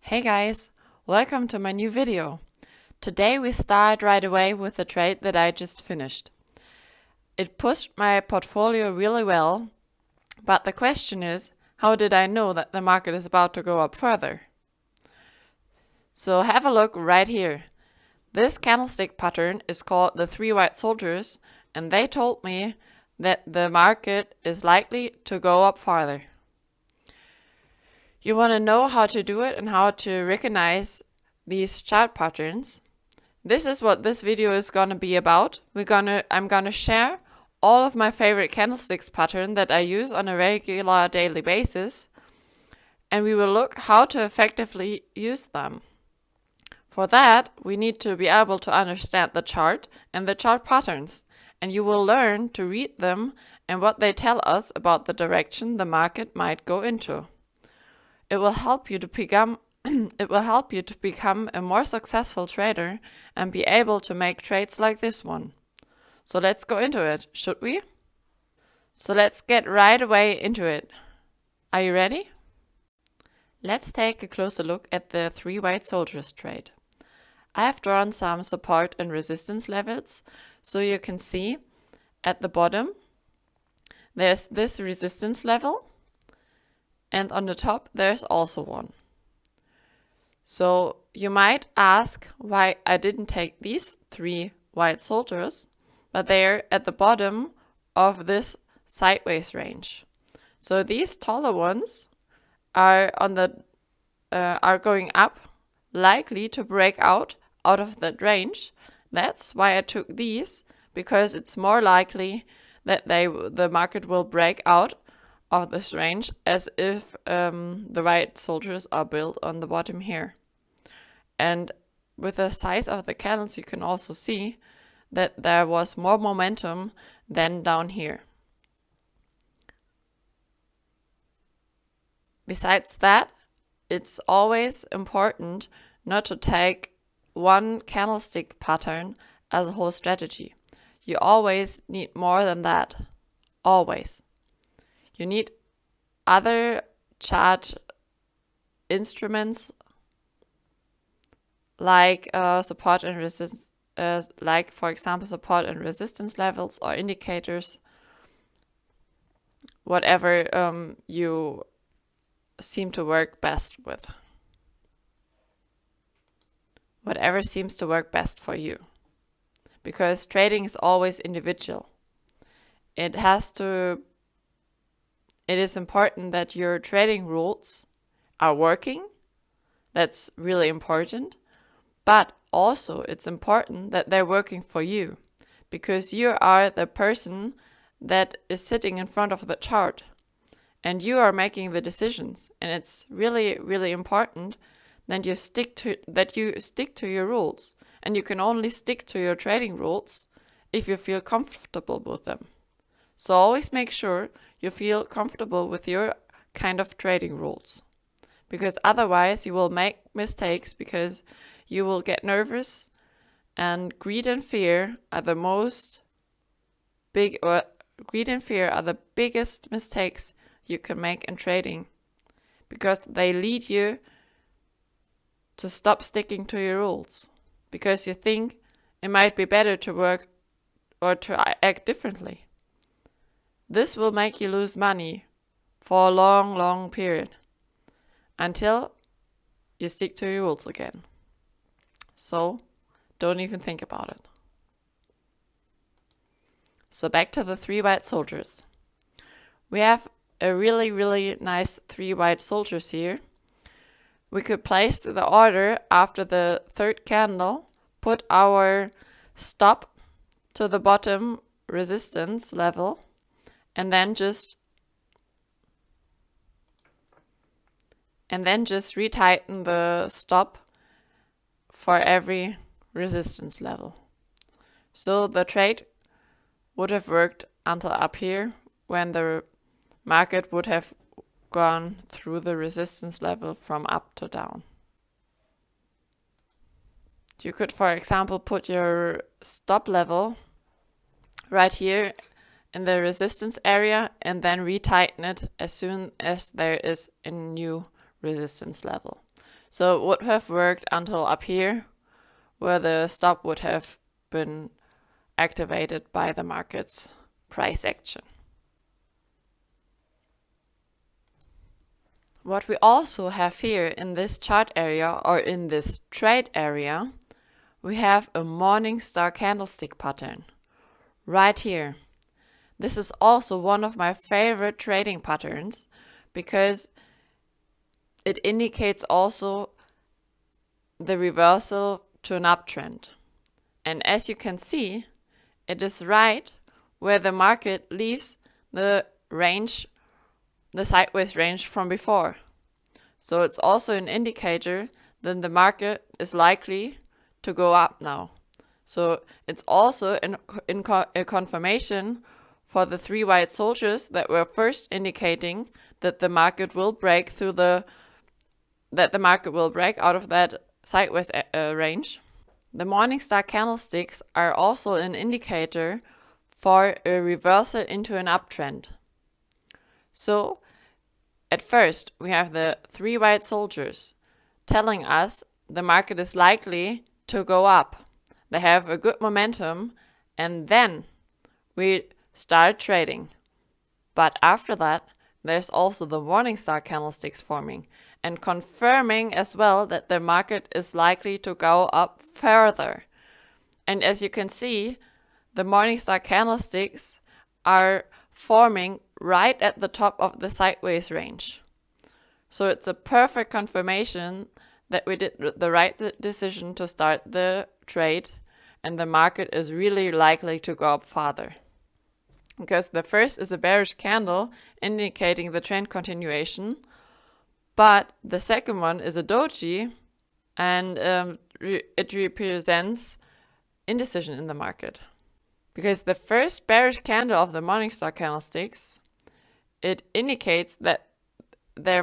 Hey guys, welcome to my new video. Today we start right away with the trade that I just finished. It pushed my portfolio really well, but the question is, how did I know that the market is about to go up further? So have a look right here. This candlestick pattern is called the three white soldiers, and they told me that the market is likely to go up farther. You want to know how to do it and how to recognize these chart patterns. This is what this video is going to be about. I'm gonna share all of my favorite candlesticks pattern that I use on a regular daily basis, and we will look how to effectively use them. For that, we need to be able to understand the chart and the chart patterns, and you will learn to read them and what they tell us about the direction the market might go into. It will help you to become a more successful trader and be able to make trades like this one. So let's go into it, should we? So let's get right away into it. Are you ready? Let's take a closer look at the three white soldiers trade. I have drawn some support and resistance levels, so you can see at the bottom there's this resistance level, and on the top there's also one. So you might ask why I didn't take these three white soldiers, but they're at the bottom of this sideways range. So these taller ones are going up, likely to break out of that range. That's why I took these, because it's more likely that the market will break out of this range, as if the white soldiers are built on the bottom here. And with the size of the candles, you can also see that there was more momentum than down here. Besides that, it's always important not to take one candlestick pattern as a whole strategy. You always need more than that. Always. You need other chart instruments like support and resistance, like for example support and resistance levels or indicators, whatever you seem to work best with. Whatever seems to work best for you. Because trading is always individual. It is important that your trading rules are working. That's really important. But also it's important that they're working for you, because you are the person that is sitting in front of the chart and you are making the decisions. And it's really, really important that you stick to your rules. And you can only stick to your trading rules if you feel comfortable with them. So always make sure you feel comfortable with your kind of trading rules, because otherwise you will make mistakes, because you will get nervous, and greed and fear are the biggest mistakes you can make in trading, because they lead you to stop sticking to your rules, because you think it might be better to work or to act differently. This will make you lose money for a long, long period until you stick to your rules again. So don't even think about it. So back to the three white soldiers. We have a really, really nice three white soldiers here. We could place the order after the third candle, put our stop to the bottom resistance level, and then just retighten the stop for every resistance level. So the trade would have worked until up here, when the market would have gone through the resistance level from up to down. You could, for example, put your stop level right here in the resistance area and then retighten it as soon as there is a new resistance level. So it would have worked until up here, where the stop would have been activated by the market's price action. What we also have here in this chart area, or in this trade area, we have a morning star candlestick pattern right here. This is also one of my favorite trading patterns because it indicates also the reversal to an uptrend. And as you can see, it is right where the market leaves the range, the sideways range from before. So it's also an indicator that the market is likely to go up now. So it's also a confirmation for the 3 white soldiers that were first indicating that the market will break out of that sideways range. The Morningstar candlesticks are also an indicator for a reversal into an uptrend. So at first we have the 3 white soldiers telling us the market is likely to go up. They have a good momentum, and then we start trading. But after that, there's also the Morningstar candlesticks forming and confirming as well that the market is likely to go up further. And as you can see, the Morningstar candlesticks are forming right at the top of the sideways range. So it's a perfect confirmation that we did the right decision to start the trade, and the market is really likely to go up farther. Because the first is a bearish candle indicating the trend continuation, but the second one is a doji, and it represents indecision in the market. Because the first bearish candle of the Morningstar candlesticks, it indicates that the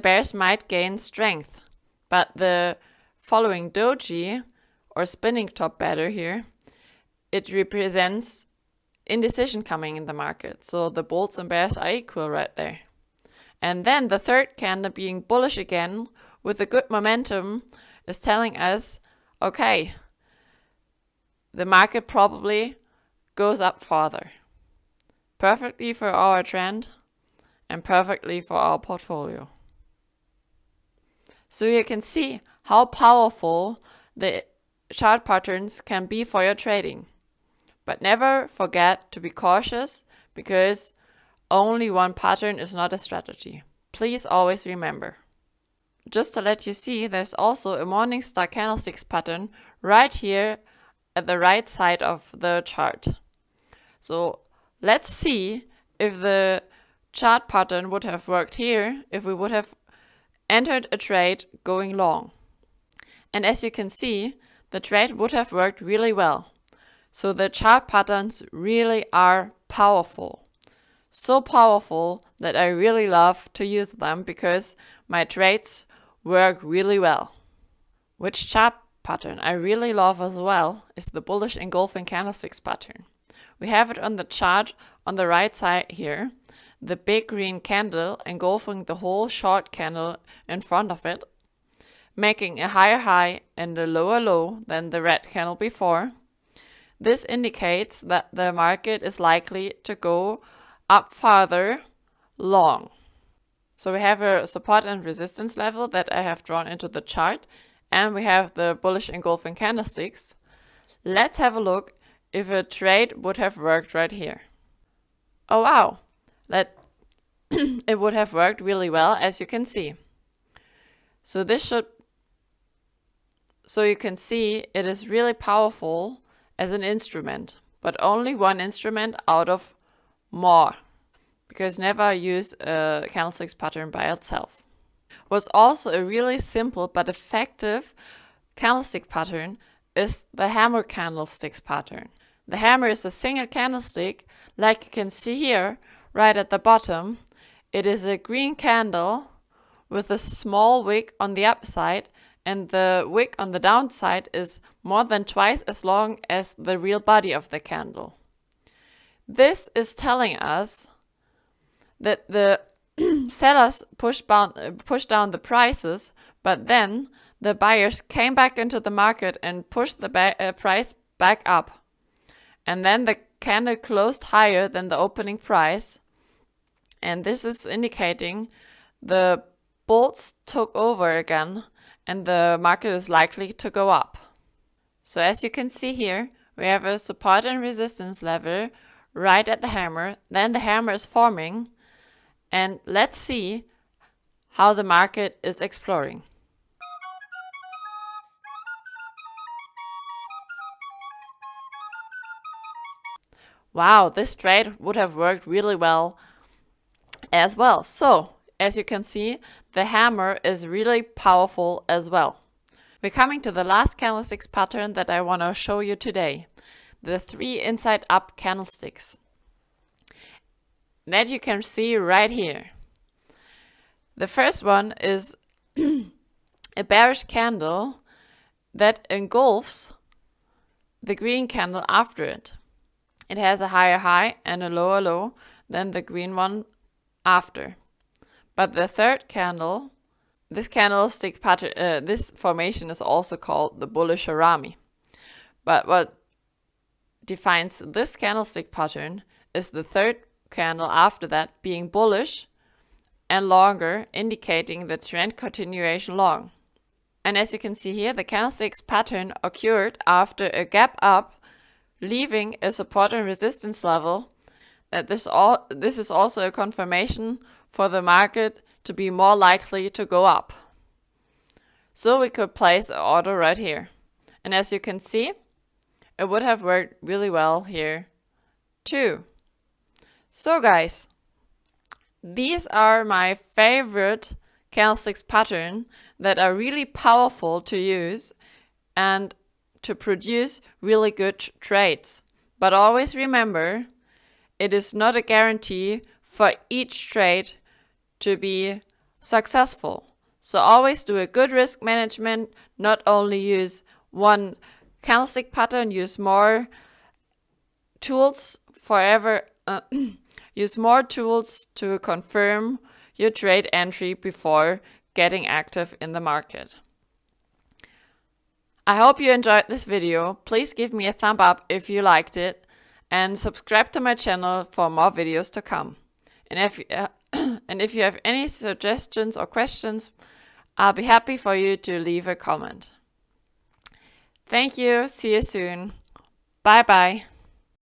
bears might gain strength, but the following doji, or spinning top pattern here, it represents indecision coming in the market. So the bulls and bears are equal right there. And then the third candle, being bullish again with a good momentum, is telling us, okay, the market probably goes up farther. Perfectly for our trend and perfectly for our portfolio. So you can see how powerful the chart patterns can be for your trading. But never forget to be cautious, because only one pattern is not a strategy. Please always remember. Just to let you see, there's also a Morningstar candlesticks pattern right here at the right side of the chart. So let's see if the chart pattern would have worked here if we would have entered a trade going long. And as you can see, the trade would have worked really well. So the chart patterns really are powerful. So powerful that I really love to use them because my trades work really well. Which chart pattern I really love as well is the bullish engulfing candlesticks pattern. We have it on the chart on the right side here, the big green candle engulfing the whole short candle in front of it, making a higher high and a lower low than the red candle before. This indicates that the market is likely to go up farther long. So we have a support and resistance level that I have drawn into the chart, and we have the bullish engulfing candlesticks. Let's have a look if a trade would have worked right here. Oh wow, it would have worked really well, as you can see. So you can see it is really powerful as an instrument, but only one instrument out of more, because never use a candlesticks pattern by itself. What's also a really simple but effective candlestick pattern is the hammer candlesticks pattern. The hammer is a single candlestick, like you can see here right at the bottom. It is a green candle with a small wick on the upside, and the wick on the downside is more than twice as long as the real body of the candle. This is telling us that the sellers pushed down the prices, but then the buyers came back into the market and pushed the price back up. And then the candle closed higher than the opening price. And this is indicating the bulls took over again and the market is likely to go up. So as you can see here, we have a support and resistance level right at the hammer. Then the hammer is forming. And let's see how the market is exploring. Wow, this trade would have worked really well as well. So, as you can see, the hammer is really powerful as well. We're coming to the last candlesticks pattern that I want to show you today. The 3 inside up candlesticks. That you can see right here. The first one is a bearish candle that engulfs the green candle after it. It has a higher high and a lower low than the green one after. But the third candle, this candlestick pattern, this formation is also called the bullish harami. But what defines this candlestick pattern is the third candle after that being bullish and longer, indicating the trend continuation long. And as you can see here, the candlesticks pattern occurred after a gap up, leaving a support and resistance level. That this is also a confirmation for the market to be more likely to go up. So we could place an order right here. And as you can see, it would have worked really well here too. So guys, these are my favorite candlesticks pattern that are really powerful to use and to produce really good trades. But always remember, it is not a guarantee for each trade to be successful. So always do a good risk management, not only use one candlestick pattern, use more tools use more tools to confirm your trade entry before getting active in the market. I hope you enjoyed this video. Please give me a thumb up if you liked it and subscribe to my channel for more videos to come. And if you have any suggestions or questions, I'll be happy for you to leave a comment. Thank you. See you soon. Bye bye.